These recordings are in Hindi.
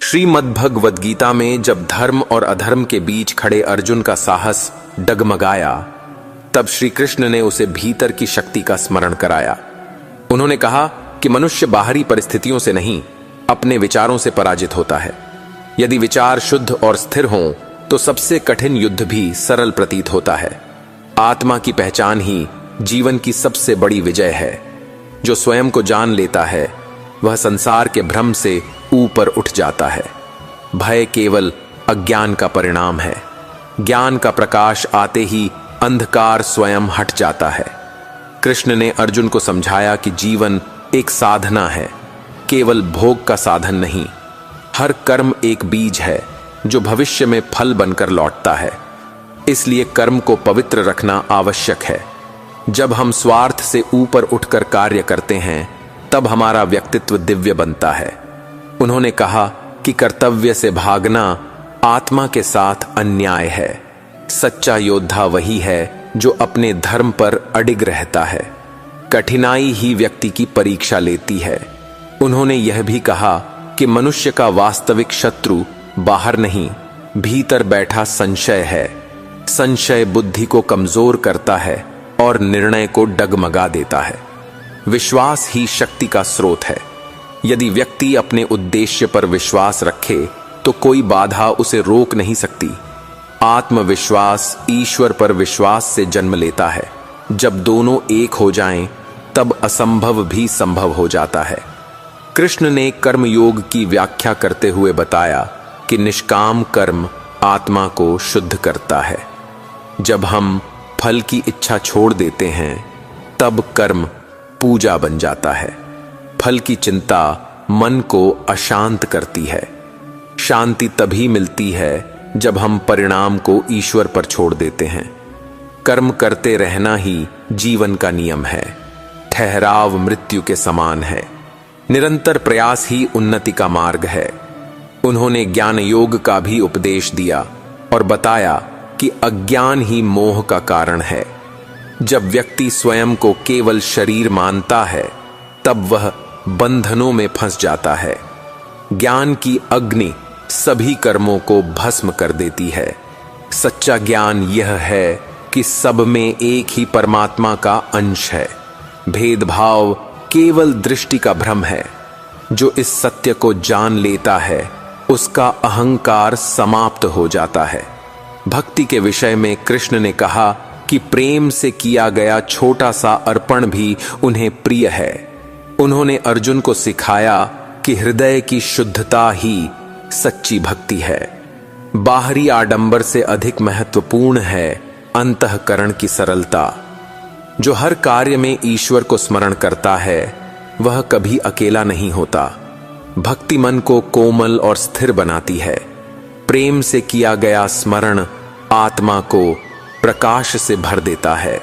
श्रीमद्भगवद गीता में जब धर्म और अधर्म के बीच खड़े अर्जुन का साहस डगमगाया, तब श्री कृष्ण ने उसे भीतर की शक्ति का स्मरण कराया। उन्होंने कहा कि मनुष्य बाहरी परिस्थितियों से नहीं, अपने विचारों से पराजित होता है। यदि विचार शुद्ध और स्थिर हों तो सबसे कठिन युद्ध भी सरल प्रतीत होता है। आत्मा की पहचान ही जीवन की सबसे बड़ी विजय है। जो स्वयं को जान लेता है वह संसार के भ्रम से ऊपर उठ जाता है। भय केवल अज्ञान का परिणाम है। ज्ञान का प्रकाश आते ही अंधकार स्वयं हट जाता है। कृष्ण ने अर्जुन को समझाया कि जीवन एक साधना है, केवल भोग का साधन नहीं। हर कर्म एक बीज है जो भविष्य में फल बनकर लौटता है। इसलिए कर्म को पवित्र रखना आवश्यक है। जब हम स्वार्थ से ऊपर उठकर कार्य करते हैं तब हमारा व्यक्तित्व दिव्य बनता है। उन्होंने कहा कि कर्तव्य से भागना आत्मा के साथ अन्याय है। सच्चा योद्धा वही है जो अपने धर्म पर अडिग रहता है। कठिनाई ही व्यक्ति की परीक्षा लेती है। उन्होंने यह भी कहा कि मनुष्य का वास्तविक शत्रु बाहर नहीं, भीतर बैठा संशय है। संशय बुद्धि को कमजोर करता है और निर्णय को डगमगा देता है। विश्वास ही शक्ति का स्रोत है। यदि व्यक्ति अपने उद्देश्य पर विश्वास रखे तो कोई बाधा उसे रोक नहीं सकती। आत्मविश्वास ईश्वर पर विश्वास से जन्म लेता है। जब दोनों एक हो जाएं, तब असंभव भी संभव हो जाता है। कृष्ण ने कर्मयोग की व्याख्या करते हुए बताया कि निष्काम कर्म आत्मा को शुद्ध करता है। जब हम फल की इच्छा छोड़ देते हैं तब कर्म पूजा बन जाता है। फल की चिंता मन को अशांत करती है। शांति तभी मिलती है जब हम परिणाम को ईश्वर पर छोड़ देते हैं। कर्म करते रहना ही जीवन का नियम है। ठहराव मृत्यु के समान है। निरंतर प्रयास ही उन्नति का मार्ग है। उन्होंने ज्ञान योग का भी उपदेश दिया और बताया कि अज्ञान ही मोह का कारण है। जब व्यक्ति स्वयं को केवल शरीर मानता है तब वह बंधनों में फंस जाता है। ज्ञान की अग्नि सभी कर्मों को भस्म कर देती है। सच्चा ज्ञान यह है कि सब में एक ही परमात्मा का अंश है। भेदभाव केवल दृष्टि का भ्रम है। जो इस सत्य को जान लेता है उसका अहंकार समाप्त हो जाता है। भक्ति के विषय में कृष्ण ने कहा कि प्रेम से किया गया छोटा सा अर्पण भी उन्हें प्रिय है। उन्होंने अर्जुन को सिखाया कि हृदय की शुद्धता ही सच्ची भक्ति है। बाहरी आडंबर से अधिक महत्वपूर्ण है अंतःकरण की सरलता। जो हर कार्य में ईश्वर को स्मरण करता है वह कभी अकेला नहीं होता। भक्ति मन को कोमल और स्थिर बनाती है। प्रेम से किया गया स्मरण आत्मा को प्रकाश से भर देता है।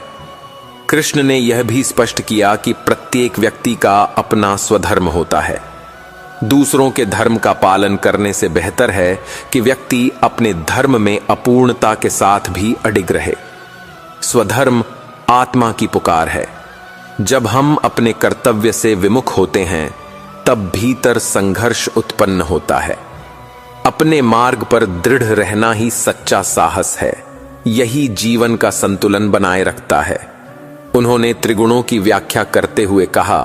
कृष्ण ने यह भी स्पष्ट किया कि प्रत्येक व्यक्ति का अपना स्वधर्म होता है। दूसरों के धर्म का पालन करने से बेहतर है कि व्यक्ति अपने धर्म में अपूर्णता के साथ भी अडिग रहे। स्वधर्म आत्मा की पुकार है। जब हम अपने कर्तव्य से विमुख होते हैं तब भीतर संघर्ष उत्पन्न होता है। अपने मार्ग पर दृढ़ रहना ही सच्चा साहस है। यही जीवन का संतुलन बनाए रखता है। उन्होंने त्रिगुणों की व्याख्या करते हुए कहा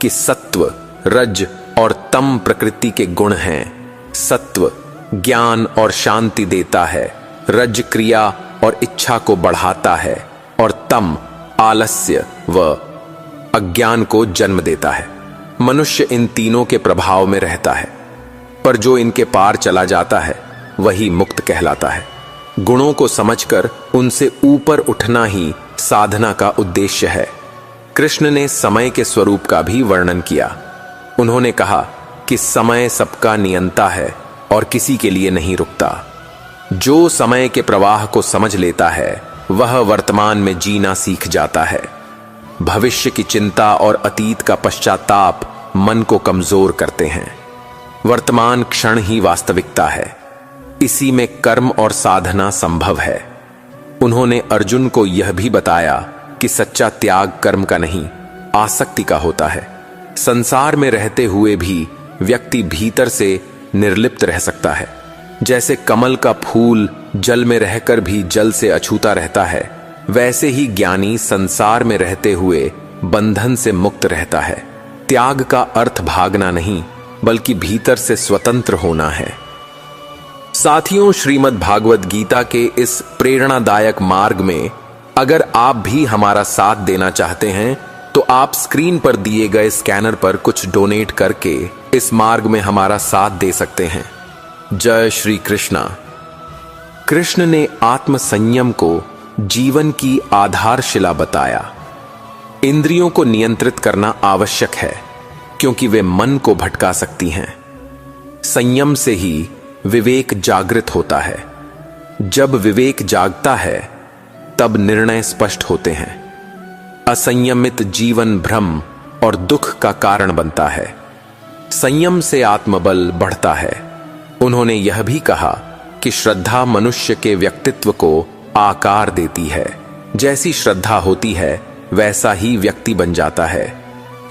कि सत्व, रज और तम प्रकृति के गुण हैं। सत्व ज्ञान और शांति देता है, रज क्रिया और इच्छा को बढ़ाता है और तम आलस्य व अज्ञान को जन्म देता है। मनुष्य इन तीनों के प्रभाव में रहता है, पर जो इनके पार चला जाता है वही मुक्त कहलाता है। गुणों को समझकर उनसे ऊपर उठना ही साधना का उद्देश्य है। कृष्ण ने समय के स्वरूप का भी वर्णन किया। उन्होंने कहा कि समय सबका नियंता है और किसी के लिए नहीं रुकता। जो समय के प्रवाह को समझ लेता है वह वर्तमान में जीना सीख जाता है। भविष्य की चिंता और अतीत का पश्चाताप मन को कमजोर करते हैं। वर्तमान क्षण ही वास्तविकता है। इसी में कर्म और साधना संभव है। उन्होंने अर्जुन को यह भी बताया कि सच्चा त्याग कर्म का नहीं, आसक्ति का होता है। संसार में रहते हुए भी व्यक्ति भीतर से निर्लिप्त रह सकता है। जैसे कमल का फूल जल में रहकर भी जल से अछूता रहता है, वैसे ही ज्ञानी संसार में रहते हुए बंधन से मुक्त रहता है। त्याग का अर्थ भागना नहीं, बल्कि भीतर से स्वतंत्र होना है। साथियों, श्रीमद् भागवत गीता के इस प्रेरणादायक मार्ग में अगर आप भी हमारा साथ देना चाहते हैं तो आप स्क्रीन पर दिए गए स्कैनर पर कुछ डोनेट करके इस मार्ग में हमारा साथ दे सकते हैं। जय श्री कृष्णा। कृष्ण ने आत्म संयम को जीवन की आधारशिला बताया। इंद्रियों को नियंत्रित करना आवश्यक है, क्योंकि वे मन को भटका सकती हैं। संयम से ही विवेक जागृत होता है। जब विवेक जागता है तब निर्णय स्पष्ट होते हैं। असंयमित जीवन भ्रम और दुख का कारण बनता है। संयम से आत्मबल बढ़ता है। उन्होंने यह भी कहा कि श्रद्धा मनुष्य के व्यक्तित्व को आकार देती है। जैसी श्रद्धा होती है वैसा ही व्यक्ति बन जाता है।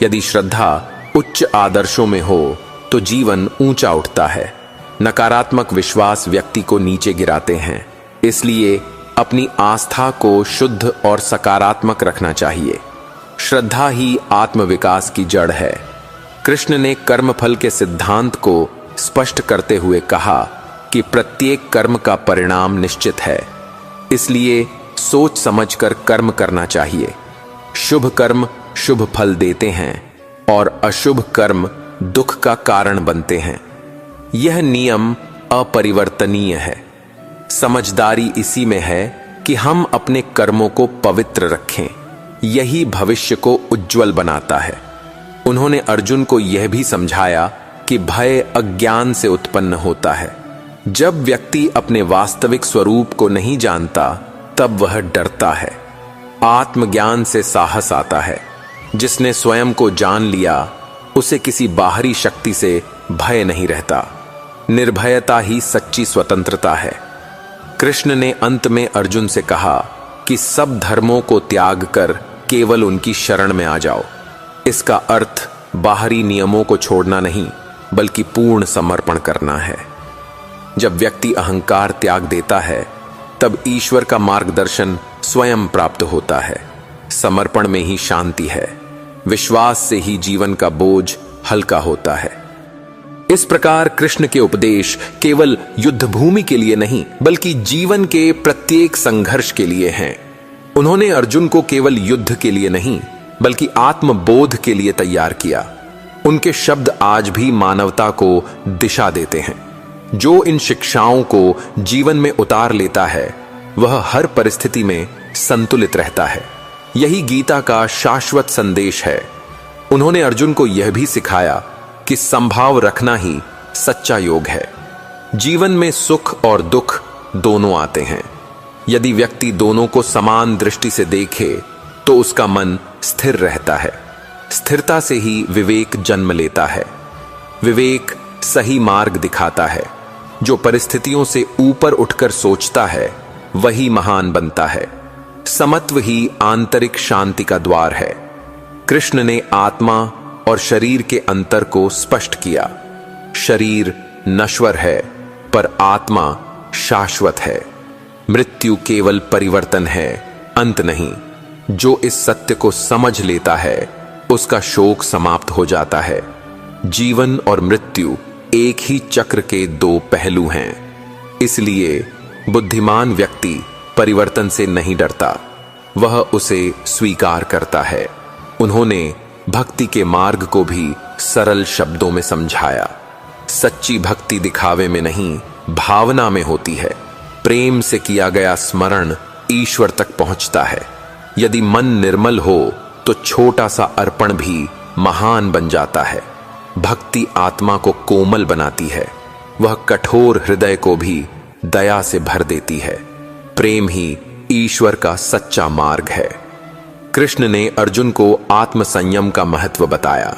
यदि श्रद्धा उच्च आदर्शों में हो तो जीवन ऊंचा उठता है। नकारात्मक विश्वास व्यक्ति को नीचे गिराते हैं। इसलिए अपनी आस्था को शुद्ध और सकारात्मक रखना चाहिए। श्रद्धा ही आत्मविकास की जड़ है। कृष्ण ने कर्मफल के सिद्धांत को स्पष्ट करते हुए कहा कि प्रत्येक कर्म का परिणाम निश्चित है, इसलिए सोच समझकर कर्म करना चाहिए। शुभ कर्म शुभ फल देते हैं और अशुभ कर्म दुख का कारण बनते हैं। यह नियम अपरिवर्तनीय है। समझदारी इसी में है कि हम अपने कर्मों को पवित्र रखें। यही भविष्य को उज्जवल बनाता है। उन्होंने अर्जुन को यह भी समझाया कि भय अज्ञान से उत्पन्न होता है। जब व्यक्ति अपने वास्तविक स्वरूप को नहीं जानता तब वह डरता है। आत्मज्ञान से साहस आता है। जिसने स्वयं को जान लिया उसे किसी बाहरी शक्ति से भय नहीं रहता। निर्भयता ही सच्ची स्वतंत्रता है। कृष्ण ने अंत में अर्जुन से कहा कि सब धर्मों को त्याग कर केवल उनकी शरण में आ जाओ। इसका अर्थ बाहरी नियमों को छोड़ना नहीं, बल्कि पूर्ण समर्पण करना है। जब व्यक्ति अहंकार त्याग देता है तब ईश्वर का मार्गदर्शन स्वयं प्राप्त होता है। समर्पण में ही शांति है। विश्वास से ही जीवन का बोझ हल्का होता है। इस प्रकार कृष्ण के उपदेश केवल युद्ध भूमि के लिए नहीं, बल्कि जीवन के प्रत्येक संघर्ष के लिए हैं। उन्होंने अर्जुन को केवल युद्ध के लिए नहीं, बल्कि आत्मबोध के लिए तैयार किया। उनके शब्द आज भी मानवता को दिशा देते हैं। जो इन शिक्षाओं को जीवन में उतार लेता है वह हर परिस्थिति में संतुलित रहता है। यही गीता का शाश्वत संदेश है। उन्होंने अर्जुन को यह भी सिखाया कि संभाव रखना ही सच्चा योग है। जीवन में सुख और दुख दोनों आते हैं। यदि व्यक्ति दोनों को समान दृष्टि से देखे तो उसका मन स्थिर रहता है। स्थिरता से ही विवेक जन्म लेता है। विवेक सही मार्ग दिखाता है। जो परिस्थितियों से ऊपर उठकर सोचता है वही महान बनता है। समत्व ही आंतरिक शांति का द्वार है। कृष्ण ने आत्मा और शरीर के अंतर को स्पष्ट किया। शरीर नश्वर है, पर आत्मा शाश्वत है। मृत्यु केवल परिवर्तन है, अंत नहीं। जो इस सत्य को समझ लेता है उसका शोक समाप्त हो जाता है। जीवन और मृत्यु एक ही चक्र के दो पहलू हैं। इसलिए बुद्धिमान व्यक्ति परिवर्तन से नहीं डरता, वह उसे स्वीकार करता है। उन्होंने भक्ति के मार्ग को भी सरल शब्दों में समझाया। सच्ची भक्ति दिखावे में नहीं, भावना में होती है। प्रेम से किया गया स्मरण ईश्वर तक पहुंचता है। यदि मन निर्मल हो तो छोटा सा अर्पण भी महान बन जाता है। भक्ति आत्मा को कोमल बनाती है। वह कठोर हृदय को भी दया से भर देती है। प्रेम ही ईश्वर का सच्चा मार्ग है। कृष्ण ने अर्जुन को आत्म संयम का महत्व बताया।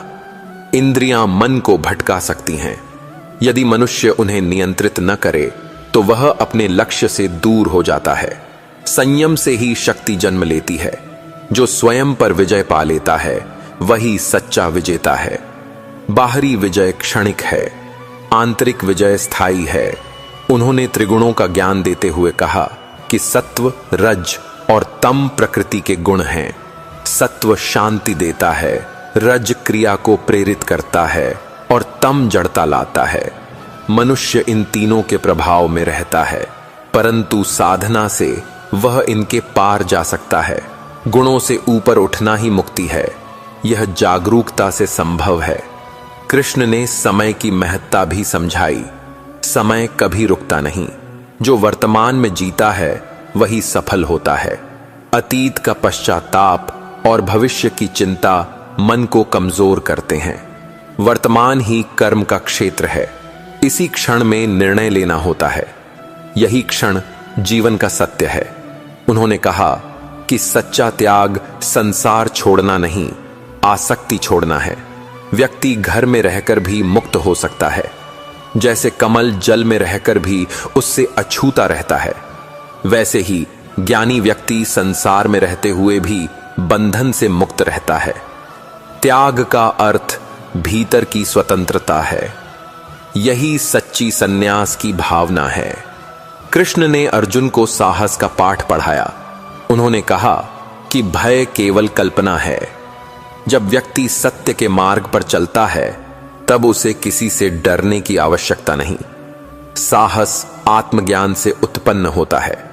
इंद्रियां मन को भटका सकती हैं। यदि मनुष्य उन्हें नियंत्रित न करे तो वह अपने लक्ष्य से दूर हो जाता है। संयम से ही शक्ति जन्म लेती है। जो स्वयं पर विजय पा लेता है वही सच्चा विजेता है। बाहरी विजय क्षणिक है, आंतरिक विजय स्थायी है। उन्होंने त्रिगुणों का ज्ञान देते हुए कहा कि सत्व, रज और तम प्रकृति के गुण हैं। सत्व शांति देता है, रज क्रिया को प्रेरित करता है और तम जड़ता लाता है। मनुष्य इन तीनों के प्रभाव में रहता है, परंतु साधना से वह इनके पार जा सकता है। गुणों से ऊपर उठना ही मुक्ति है। यह जागरूकता से संभव है। कृष्ण ने समय की महत्ता भी समझाई। समय कभी रुकता नहीं। जो वर्तमान में जीता है वही सफल होता है। अतीत का पश्चाताप और भविष्य की चिंता मन को कमजोर करते हैं। वर्तमान ही कर्म का क्षेत्र है। इसी क्षण में निर्णय लेना होता है। यही क्षण जीवन का सत्य है। उन्होंने कहा कि सच्चा त्याग संसार छोड़ना नहीं, आसक्ति छोड़ना है। व्यक्ति घर में रहकर भी मुक्त हो सकता है। जैसे कमल जल में रहकर भी उससे अछूता रहता है, वैसे ही ज्ञानी व्यक्ति संसार में रहते हुए भी बंधन से मुक्त रहता है। त्याग का अर्थ भीतर की स्वतंत्रता है। यही सच्ची सन्यास की भावना है। कृष्ण ने अर्जुन को साहस का पाठ पढ़ाया। उन्होंने कहा कि भय केवल कल्पना है। जब व्यक्ति सत्य के मार्ग पर चलता है तब उसे किसी से डरने की आवश्यकता नहीं। साहस आत्मज्ञान से उत्पन्न होता है।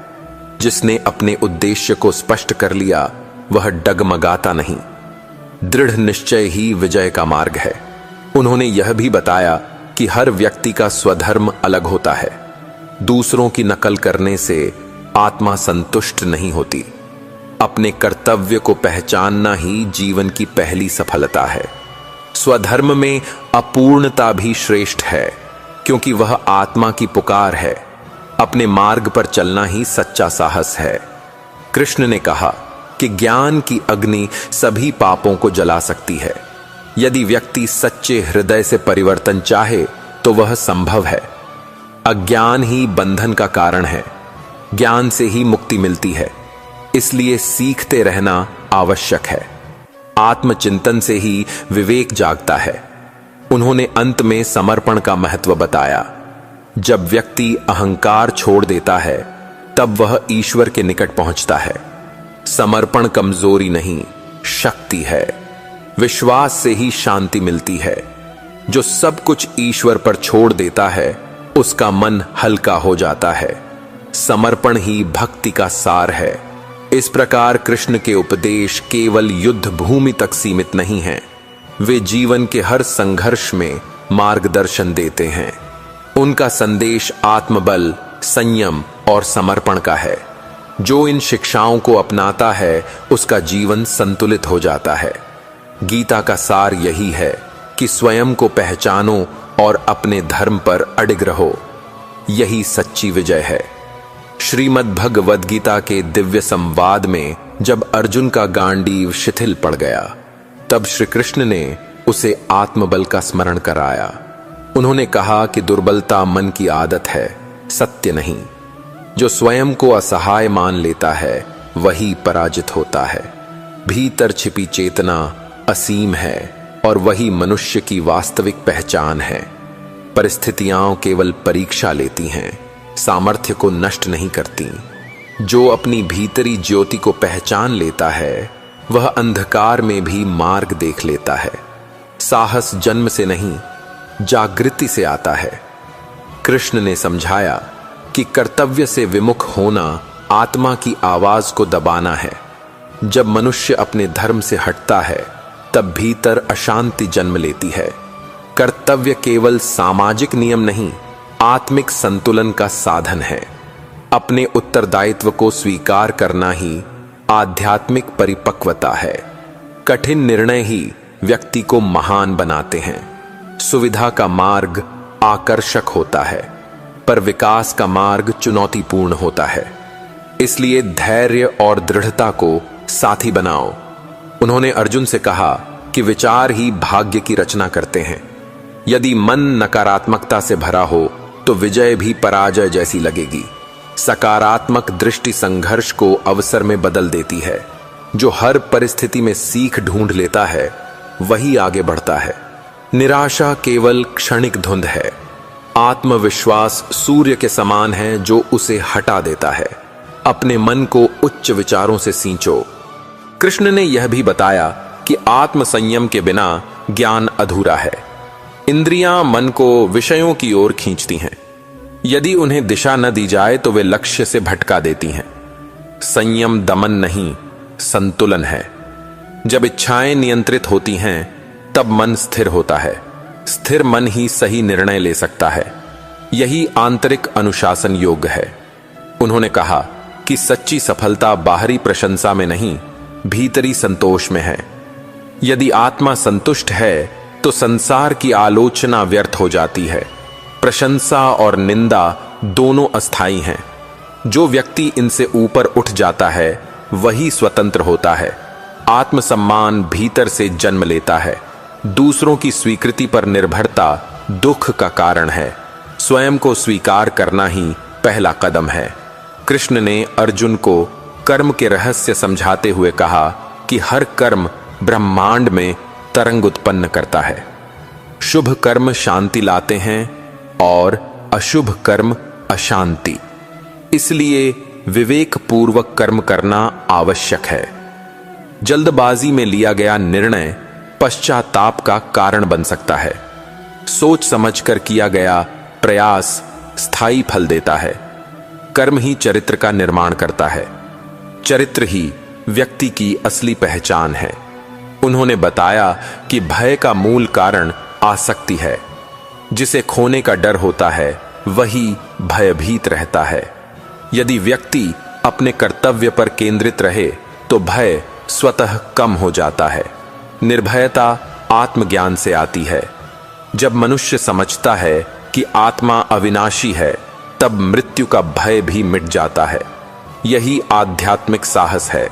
जिसने अपने उद्देश्य को स्पष्ट कर लिया वह डगमगाता नहीं। दृढ़ निश्चय ही विजय का मार्ग है। उन्होंने यह भी बताया कि हर व्यक्ति का स्वधर्म अलग होता है। दूसरों की नकल करने से आत्मा संतुष्ट नहीं होती। अपने कर्तव्य को पहचानना ही जीवन की पहली सफलता है। स्वधर्म में अपूर्णता भी श्रेष्ठ है, क्योंकि वह आत्मा की पुकार है। अपने मार्ग पर चलना ही सच्चा साहस है। कृष्ण ने कहा कि ज्ञान की अग्नि सभी पापों को जला सकती है। यदि व्यक्ति सच्चे हृदय से परिवर्तन चाहे तो वह संभव है। अज्ञान ही बंधन का कारण है। ज्ञान से ही मुक्ति मिलती है। इसलिए सीखते रहना आवश्यक है। आत्मचिंतन से ही विवेक जागता है। उन्होंने अंत में समर्पण का महत्व बताया। जब व्यक्ति अहंकार छोड़ देता है तब वह ईश्वर के निकट पहुंचता है। समर्पण कमजोरी नहीं, शक्ति है। विश्वास से ही शांति मिलती है। जो सब कुछ ईश्वर पर छोड़ देता है उसका मन हल्का हो जाता है। समर्पण ही भक्ति का सार है। इस प्रकार कृष्ण के उपदेश केवल युद्ध भूमि तक सीमित नहीं हैं। वे जीवन के हर संघर्ष में मार्गदर्शन देते हैं। उनका संदेश आत्मबल, संयम और समर्पण का है। जो इन शिक्षाओं को अपनाता है उसका जीवन संतुलित हो जाता है। गीता का सार यही है कि स्वयं को पहचानो और अपने धर्म पर अडिग रहो। यही सच्ची विजय है। श्रीमद् भगवद गीता के दिव्य संवाद में जब अर्जुन का गांडीव शिथिल पड़ गया तब श्री कृष्ण ने उसे आत्मबल का स्मरण कराया। उन्होंने कहा कि दुर्बलता मन की आदत है, सत्य नहीं। जो स्वयं को असहाय मान लेता है वही पराजित होता है। भीतर छिपी चेतना असीम है और वही मनुष्य की वास्तविक पहचान है। परिस्थितियां केवल परीक्षा लेती हैं, सामर्थ्य को नष्ट नहीं करती। जो अपनी भीतरी ज्योति को पहचान लेता है वह अंधकार में भी मार्ग देख लेता है। साहस जन्म से नहीं, जागृति से आता है। कृष्ण ने समझाया कि कर्तव्य से विमुख होना आत्मा की आवाज को दबाना है। जब मनुष्य अपने धर्म से हटता है तब भीतर अशांति जन्म लेती है। कर्तव्य केवल सामाजिक नियम नहीं, आत्मिक संतुलन का साधन है। अपने उत्तरदायित्व को स्वीकार करना ही आध्यात्मिक परिपक्वता है। कठिन निर्णय ही व्यक्ति को महान बनाते हैं। सुविधा का मार्ग आकर्षक होता है, पर विकास का मार्ग चुनौतीपूर्ण होता है। इसलिए धैर्य और दृढ़ता को साथी बनाओ। उन्होंने अर्जुन से कहा कि विचार ही भाग्य की रचना करते हैं। यदि मन नकारात्मकता से भरा हो तो विजय भी पराजय जैसी लगेगी। सकारात्मक दृष्टि संघर्ष को अवसर में बदल देती है। जो हर परिस्थिति में सीख ढूंढ लेता है वही आगे बढ़ता है। निराशा केवल क्षणिक धुंध है, आत्मविश्वास सूर्य के समान है जो उसे हटा देता है। अपने मन को उच्च विचारों से सींचो। कृष्ण ने यह भी बताया कि आत्म संयम के बिना ज्ञान अधूरा है। इंद्रियां मन को विषयों की ओर खींचती हैं। यदि उन्हें दिशा न दी जाए तो वे लक्ष्य से भटका देती हैं। संयम दमन नहीं, संतुलन है। जब इच्छाएं नियंत्रित होती हैं तब मन स्थिर होता है। स्थिर मन ही सही निर्णय ले सकता है। यही आंतरिक अनुशासन योग है। उन्होंने कहा कि सच्ची सफलता बाहरी प्रशंसा में नहीं, भीतरी संतोष में है। यदि आत्मा संतुष्ट है तो संसार की आलोचना व्यर्थ हो जाती है। प्रशंसा और निंदा दोनों अस्थायी हैं। जो व्यक्ति इनसे ऊपर उठ जाता है वही स्वतंत्र होता है। आत्मसम्मान भीतर से जन्म लेता है। दूसरों की स्वीकृति पर निर्भरता दुख का कारण है। स्वयं को स्वीकार करना ही पहला कदम है। कृष्ण ने अर्जुन को कर्म के रहस्य समझाते हुए कहा कि हर कर्म ब्रह्मांड में तरंग उत्पन्न करता है। शुभ कर्म शांति लाते हैं और अशुभ कर्म अशांति। इसलिए विवेक पूर्वक कर्म करना आवश्यक है। जल्दबाजी में लिया गया निर्णय पश्चाताप का कारण बन सकता है। सोच समझकर किया गया प्रयास स्थायी फल देता है। कर्म ही चरित्र का निर्माण करता है। चरित्र ही व्यक्ति की असली पहचान है। उन्होंने बताया कि भय का मूल कारण आसक्ति है। जिसे खोने का डर होता है वही भयभीत रहता है। यदि व्यक्ति अपने कर्तव्य पर केंद्रित रहे तो भय स्वतः कम हो जाता है। निर्भयता आत्मज्ञान से आती है। जब मनुष्य समझता है कि आत्मा अविनाशी है तब मृत्यु का भय भी मिट जाता है। यही आध्यात्मिक साहस है।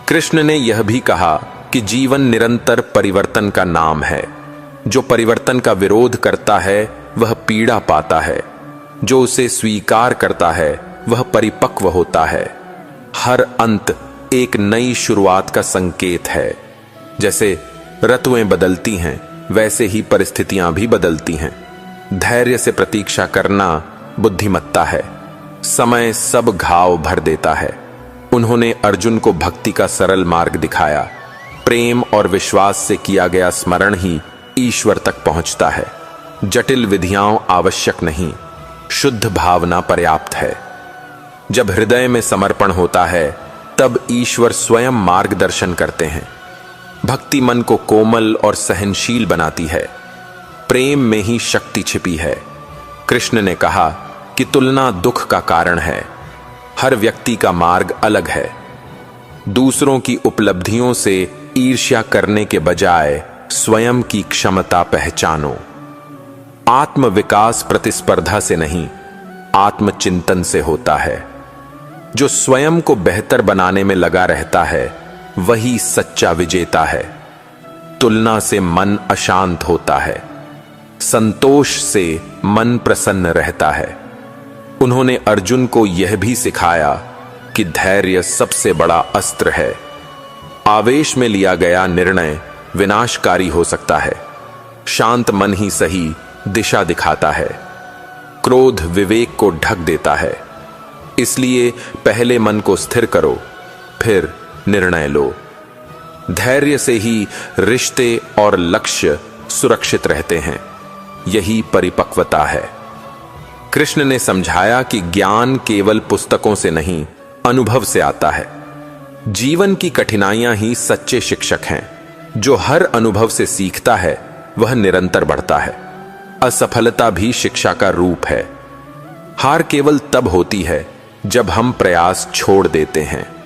कृष्ण ने यह भी कहा कि जीवन निरंतर परिवर्तन का नाम है। जो परिवर्तन का विरोध करता है वह पीड़ा पाता है। जो उसे स्वीकार करता है वह परिपक्व होता है। हर अंत एक नई शुरुआत का संकेत है। जैसे ऋतुएं बदलती हैं वैसे ही परिस्थितियां भी बदलती हैं। धैर्य से प्रतीक्षा करना बुद्धिमत्ता है। समय सब घाव भर देता है। उन्होंने अर्जुन को भक्ति का सरल मार्ग दिखाया। प्रेम और विश्वास से किया गया स्मरण ही ईश्वर तक पहुंचता है। जटिल विधियां आवश्यक नहीं, शुद्ध भावना पर्याप्त है। जब हृदय में समर्पण होता है तब ईश्वर स्वयं मार्गदर्शन करते हैं। भक्ति मन को कोमल और सहनशील बनाती है। प्रेम में ही शक्ति छिपी है। कृष्ण ने कहा कि तुलना दुख का कारण है। हर व्यक्ति का मार्ग अलग है। दूसरों की उपलब्धियों से ईर्ष्या करने के बजाय स्वयं की क्षमता पहचानो। आत्मविकास प्रतिस्पर्धा से नहीं, आत्मचिंतन से होता है। जो स्वयं को बेहतर बनाने में लगा रहता है वही सच्चा विजेता है। तुलना से मन अशांत होता है। संतोष से मन प्रसन्न रहता है। उन्होंने अर्जुन को यह भी सिखाया कि धैर्य सबसे बड़ा अस्त्र है। आवेश में लिया गया निर्णय विनाशकारी हो सकता है। शांत मन ही सही दिशा दिखाता है। क्रोध विवेक को ढक देता है। इसलिए पहले मन को स्थिर करो, फिर निर्णय लो। धैर्य से ही रिश्ते और लक्ष्य सुरक्षित रहते हैं। यही परिपक्वता है। कृष्ण ने समझाया कि ज्ञान केवल पुस्तकों से नहीं, अनुभव से आता है। जीवन की कठिनाइयां ही सच्चे शिक्षक हैं। जो हर अनुभव से सीखता है वह निरंतर बढ़ता है। असफलता भी शिक्षा का रूप है। हार केवल तब होती है जब हम प्रयास छोड़ देते हैं।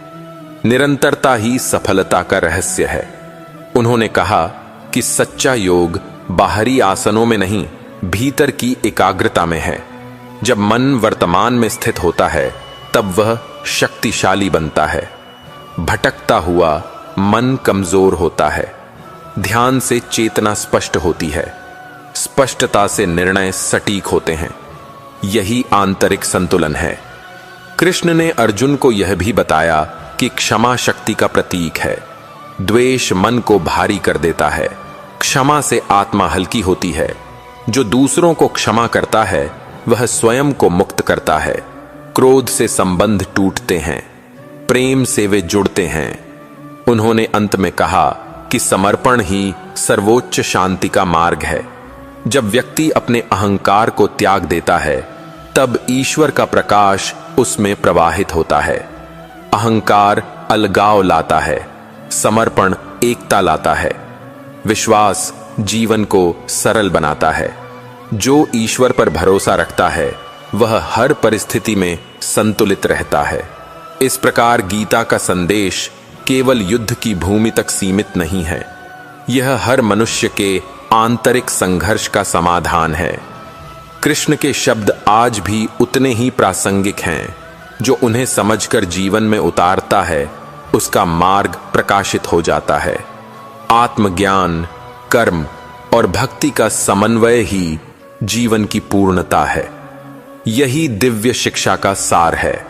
निरंतरता ही सफलता का रहस्य है। उन्होंने कहा कि सच्चा योग बाहरी आसनों में नहीं, भीतर की एकाग्रता में है। जब मन वर्तमान में स्थित होता है तब वह शक्तिशाली बनता है। भटकता हुआ मन कमजोर होता है। ध्यान से चेतना स्पष्ट होती है। स्पष्टता से निर्णय सटीक होते हैं। यही आंतरिक संतुलन है। कृष्ण ने अर्जुन को यह भी बताया कि क्षमा शक्ति का प्रतीक है। द्वेष मन को भारी कर देता है। क्षमा से आत्मा हल्की होती है। जो दूसरों को क्षमा करता है वह स्वयं को मुक्त करता है। क्रोध से संबंध टूटते हैं, प्रेम से वे जुड़ते हैं। उन्होंने अंत में कहा कि समर्पण ही सर्वोच्च शांति का मार्ग है। जब व्यक्ति अपने अहंकार को त्याग देता है तब ईश्वर का प्रकाश उसमें प्रवाहित होता है। अहंकार अलगाव लाता है, समर्पण एकता लाता है, विश्वास जीवन को सरल बनाता है। जो ईश्वर पर भरोसा रखता है वह हर परिस्थिति में संतुलित रहता है। इस प्रकार गीता का संदेश केवल युद्ध की भूमि तक सीमित नहीं है, यह हर मनुष्य के आंतरिक संघर्ष का समाधान है। कृष्ण के शब्द आज भी उतने ही प्रासंगिक हैं। जो उन्हें समझकर जीवन में उतारता है उसका मार्ग प्रकाशित हो जाता है। आत्मज्ञान, कर्म और भक्ति का समन्वय ही जीवन की पूर्णता है। यही दिव्य शिक्षा का सार है।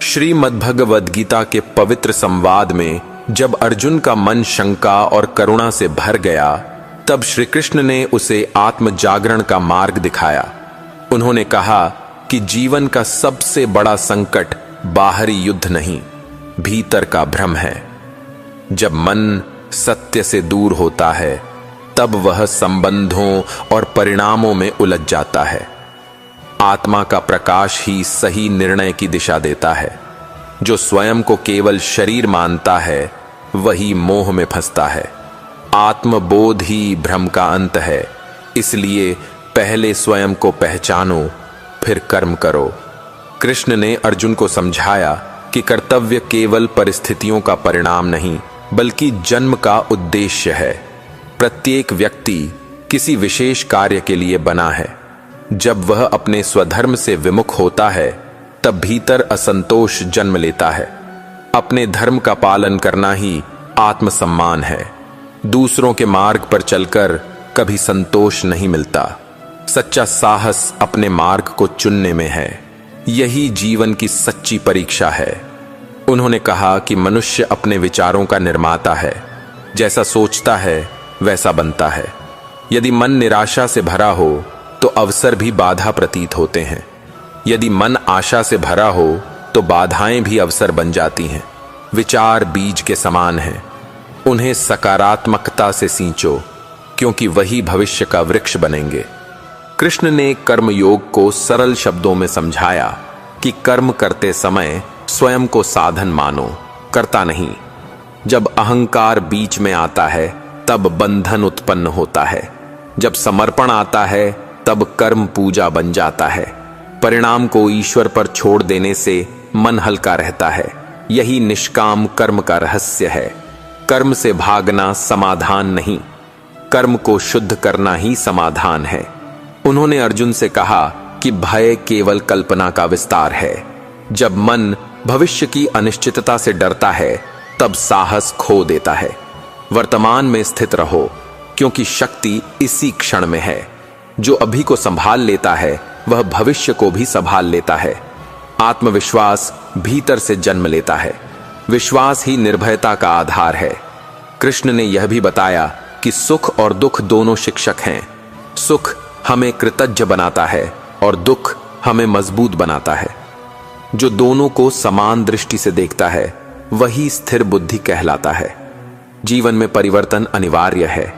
श्रीमद्भगवद गीता के पवित्र संवाद में जब अर्जुन का मन शंका और करुणा से भर गया तब श्री कृष्ण ने उसे आत्म जागरण का मार्ग दिखाया। उन्होंने कहा कि जीवन का सबसे बड़ा संकट बाहरी युद्ध नहीं, भीतर का भ्रम है। जब मन सत्य से दूर होता है तब वह संबंधों और परिणामों में उलझ जाता है। आत्मा का प्रकाश ही सही निर्णय की दिशा देता है। जो स्वयं को केवल शरीर मानता है वही मोह में फंसता है। आत्मबोध ही भ्रम का अंत है। इसलिए पहले स्वयं को पहचानो, फिर कर्म करो। कृष्ण ने अर्जुन को समझाया कि कर्तव्य केवल परिस्थितियों का परिणाम नहीं बल्कि जन्म का उद्देश्य है। प्रत्येक व्यक्ति किसी विशेष कार्य के लिए बना है। जब वह अपने स्वधर्म से विमुख होता है तब भीतर असंतोष जन्म लेता है। अपने धर्म का पालन करना ही आत्मसम्मान है। दूसरों के मार्ग पर चलकर कभी संतोष नहीं मिलता। सच्चा साहस अपने मार्ग को चुनने में है। यही जीवन की सच्ची परीक्षा है। उन्होंने कहा कि मनुष्य अपने विचारों का निर्माता है। जैसा सोचता है वैसा बनता है। यदि मन निराशा से भरा हो तो अवसर भी बाधा प्रतीत होते हैं। यदि मन आशा से भरा हो तो बाधाएं भी अवसर बन जाती हैं। विचार बीज के समान हैं, उन्हें सकारात्मकता से सींचो क्योंकि वही भविष्य का वृक्ष बनेंगे। कृष्ण ने कर्मयोग को सरल शब्दों में समझाया कि कर्म करते समय स्वयं को साधन मानो, करता नहीं। जब अहंकार बीच में आता है तब बंधन उत्पन्न होता है। जब समर्पण आता है तब कर्म पूजा बन जाता है। परिणाम को ईश्वर पर छोड़ देने से मन हल्का रहता है। यही निष्काम कर्म का रहस्य है। कर्म से भागना समाधान नहीं, कर्म को शुद्ध करना ही समाधान है। उन्होंने अर्जुन से कहा कि भय केवल कल्पना का विस्तार है। जब मन भविष्य की अनिश्चितता से डरता है तब साहस खो देता है। वर्तमान में स्थित रहो क्योंकि शक्ति इसी क्षण में है। जो अभी को संभाल लेता है वह भविष्य को भी संभाल लेता है। आत्मविश्वास भीतर से जन्म लेता है। विश्वास ही निर्भयता का आधार है। कृष्ण ने यह भी बताया कि सुख और दुख दोनों शिक्षक हैं। सुख हमें कृतज्ञ बनाता है और दुख हमें मजबूत बनाता है। जो दोनों को समान दृष्टि से देखता है वही स्थिर बुद्धि कहलाता है। जीवन में परिवर्तन अनिवार्य है,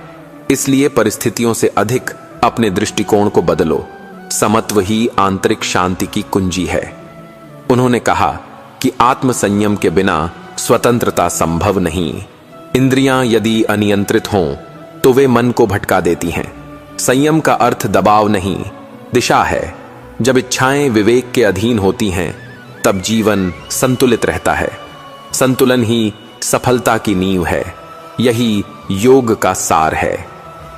इसलिए परिस्थितियों से अधिक अपने दृष्टिकोण को बदलो। समत्व ही आंतरिक शांति की कुंजी है। उन्होंने कहा कि आत्मसंयम के बिना स्वतंत्रता संभव नहीं। इंद्रियां यदि अनियंत्रित हों तो वे मन को भटका देती हैं। संयम का अर्थ दबाव नहीं, दिशा है। जब इच्छाएं विवेक के अधीन होती हैं तब जीवन संतुलित रहता है। संतुलन ही सफलता की नींव है। यही योग का सार है।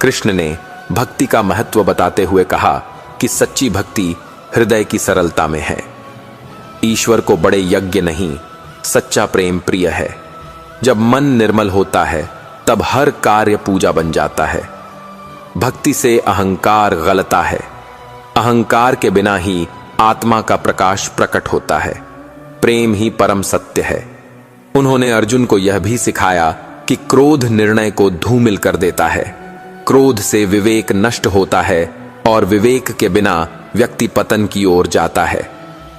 कृष्ण ने भक्ति का महत्व बताते हुए कहा कि सच्ची भक्ति हृदय की सरलता में है। ईश्वर को बड़े यज्ञ नहीं, सच्चा प्रेम प्रिय है। जब मन निर्मल होता है तब हर कार्य पूजा बन जाता है। भक्ति से अहंकार गलता है। अहंकार के बिना ही आत्मा का प्रकाश प्रकट होता है। प्रेम ही परम सत्य है। उन्होंने अर्जुन को यह भी सिखाया कि क्रोध निर्णय को धूमिल कर देता है। क्रोध से विवेक नष्ट होता है और विवेक के बिना व्यक्ति पतन की ओर जाता है।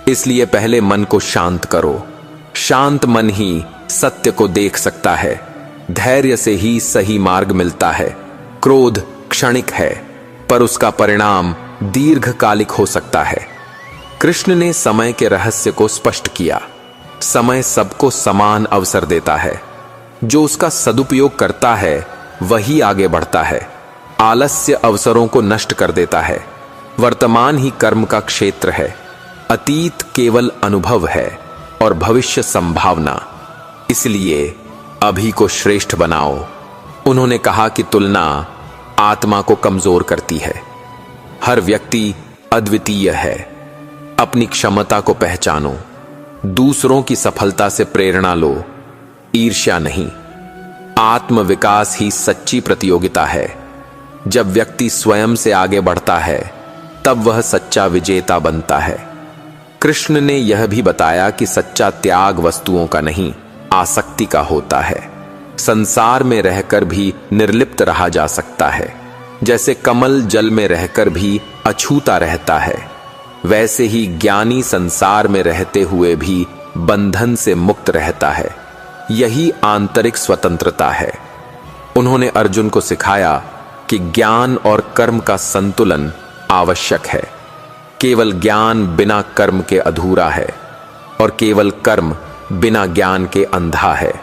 इसलिए पहले मन को शांत करो। शांत मन ही सत्य को देख सकता है। धैर्य से ही सही मार्ग मिलता है। क्रोध क्षणिक है, पर उसका परिणाम दीर्घकालिक हो सकता है। कृष्ण ने समय के रहस्य को स्पष्ट किया। समय सबको समान अवसर देता है। जो उसका सदुपयोग करता है वही आगे बढ़ता है। आलस्य अवसरों को नष्ट कर देता है। वर्तमान ही कर्म का क्षेत्र है। अतीत केवल अनुभव है और भविष्य संभावना। इसलिए अभी को श्रेष्ठ बनाओ। उन्होंने कहा कि तुलना आत्मा को कमजोर करती है। हर व्यक्ति अद्वितीय है। अपनी क्षमता को पहचानो। दूसरों की सफलता से प्रेरणा लो, ईर्ष्या नहीं। आत्म विकास ही सच्ची प्रतियोगिता है। जब व्यक्ति स्वयं से आगे बढ़ता है तब वह सच्चा विजेता बनता है। कृष्ण ने यह भी बताया कि सच्चा त्याग वस्तुओं का नहीं, आसक्ति का होता है। संसार में रहकर भी निर्लिप्त रहा जा सकता है। जैसे कमल जल में रहकर भी अछूता रहता है, वैसे ही ज्ञानी संसार में रहते हुए भी बंधन से मुक्त रहता है। यही आंतरिक स्वतंत्रता है। उन्होंने अर्जुन को सिखाया कि ज्ञान और कर्म का संतुलन आवश्यक है। केवल ज्ञान बिना कर्म के अधूरा है और केवल कर्म बिना ज्ञान के अंधा है।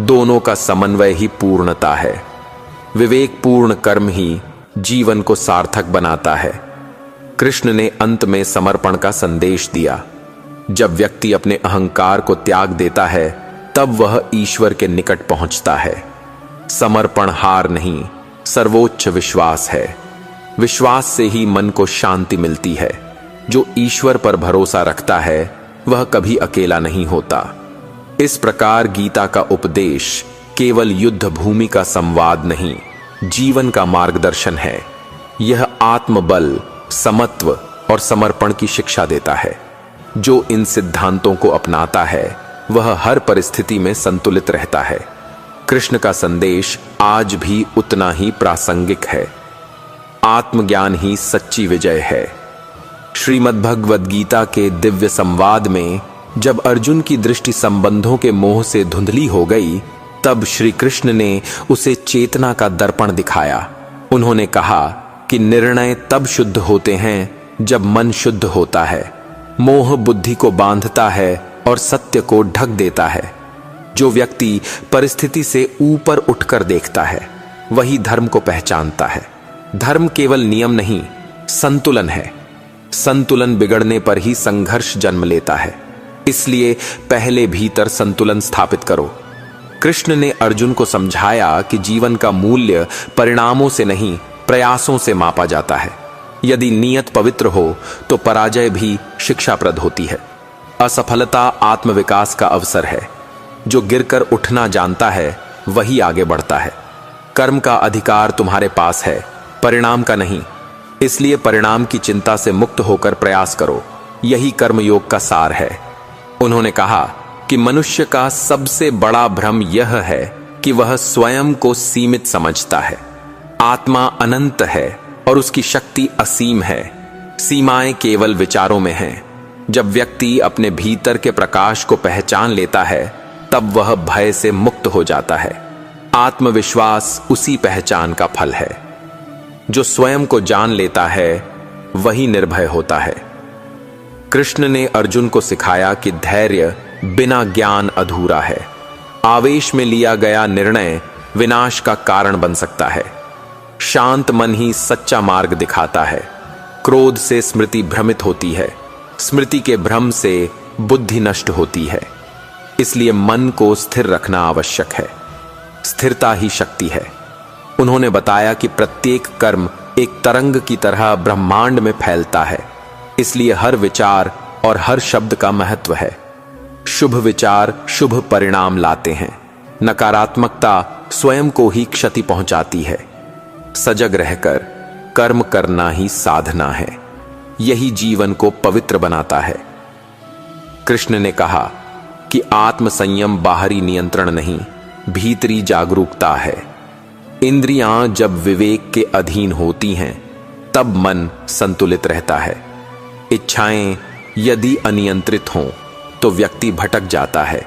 दोनों का समन्वय ही पूर्णता है। विवेकपूर्ण कर्म ही जीवन को सार्थक बनाता है। कृष्ण ने अंत में समर्पण का संदेश दिया। जब व्यक्ति अपने अहंकार को त्याग देता है तब वह ईश्वर के निकट पहुंचता है। समर्पण हार नहीं, सर्वोच्च विश्वास है। विश्वास से ही मन को शांति मिलती है। जो ईश्वर पर भरोसा रखता है वह कभी अकेला नहीं होता। इस प्रकार गीता का उपदेश केवल युद्ध भूमि का संवाद नहीं, जीवन का मार्गदर्शन है। यह आत्मबल, समत्व और समर्पण की शिक्षा देता है। जो इन सिद्धांतों को अपनाता है वह हर परिस्थिति में संतुलित रहता है। कृष्ण का संदेश आज भी उतना ही प्रासंगिक है। आत्मज्ञान ही सच्ची विजय है। श्रीमद् भगवद गीता के दिव्य संवाद में जब अर्जुन की दृष्टि संबंधों के मोह से धुंधली हो गई तब श्री कृष्ण ने उसे चेतना का दर्पण दिखाया। उन्होंने कहा कि निर्णय तब शुद्ध होते हैं जब मन शुद्ध होता है। मोह बुद्धि को बांधता है और सत्य को ढक देता है। जो व्यक्ति परिस्थिति से ऊपर उठकर देखता है वही धर्म को पहचानता है। धर्म केवल नियम नहीं, संतुलन है। संतुलन बिगड़ने पर ही संघर्ष जन्म लेता है। इसलिए पहले भीतर संतुलन स्थापित करो। कृष्ण ने अर्जुन को समझाया कि जीवन का मूल्य परिणामों से नहीं, प्रयासों से मापा जाता है। यदि नियत पवित्र हो तो पराजय भी शिक्षाप्रद होती है। असफलता आत्मविकास का अवसर है। जो गिरकर उठना जानता है वही आगे बढ़ता है। कर्म का अधिकार तुम्हारे पास है, परिणाम का नहीं। इसलिए परिणाम की चिंता से मुक्त होकर प्रयास करो। यही कर्मयोग का सार है। उन्होंने कहा कि मनुष्य का सबसे बड़ा भ्रम यह है कि वह स्वयं को सीमित समझता है। आत्मा अनंत है और उसकी शक्ति असीम है। सीमाएं केवल विचारों में हैं। जब व्यक्ति अपने भीतर के प्रकाश को पहचान लेता है तब वह भय से मुक्त हो जाता है। आत्मविश्वास उसी पहचान का फल है। जो स्वयं को जान लेता है वही निर्भय होता है। कृष्ण ने अर्जुन को सिखाया कि धैर्य बिना ज्ञान अधूरा है। आवेश में लिया गया निर्णय विनाश का कारण बन सकता है। शांत मन ही सच्चा मार्ग दिखाता है। क्रोध से स्मृति भ्रमित होती है। स्मृति के भ्रम से बुद्धि नष्ट होती है। इसलिए मन को स्थिर रखना आवश्यक है। स्थिरता ही शक्ति है। उन्होंने बताया कि प्रत्येक कर्म एक तरंग की तरह ब्रह्मांड में फैलता है। इसलिए हर विचार और हर शब्द का महत्व है। शुभ विचार शुभ परिणाम लाते हैं। नकारात्मकता स्वयं को ही क्षति पहुंचाती है। सजग रहकर कर्म करना ही साधना है। यही जीवन को पवित्र बनाता है। कृष्ण ने कहा कि आत्म संयम बाहरी नियंत्रण नहीं, भीतरी जागरूकता है। इंद्रियां जब विवेक के अधीन होती हैं तब मन संतुलित रहता है। इच्छाएं यदि अनियंत्रित हों तो व्यक्ति भटक जाता है।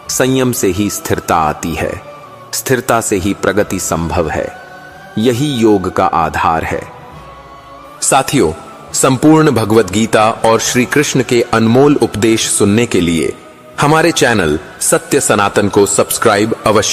संयम से ही स्थिरता आती है, स्थिरता से ही प्रगति संभव है। यही योग का आधार है। साथियों, संपूर्ण भगवत गीता और श्री कृष्ण के अनमोल उपदेश सुनने के लिए हमारे चैनल सत्य सनातन को सब्सक्राइब अवश्य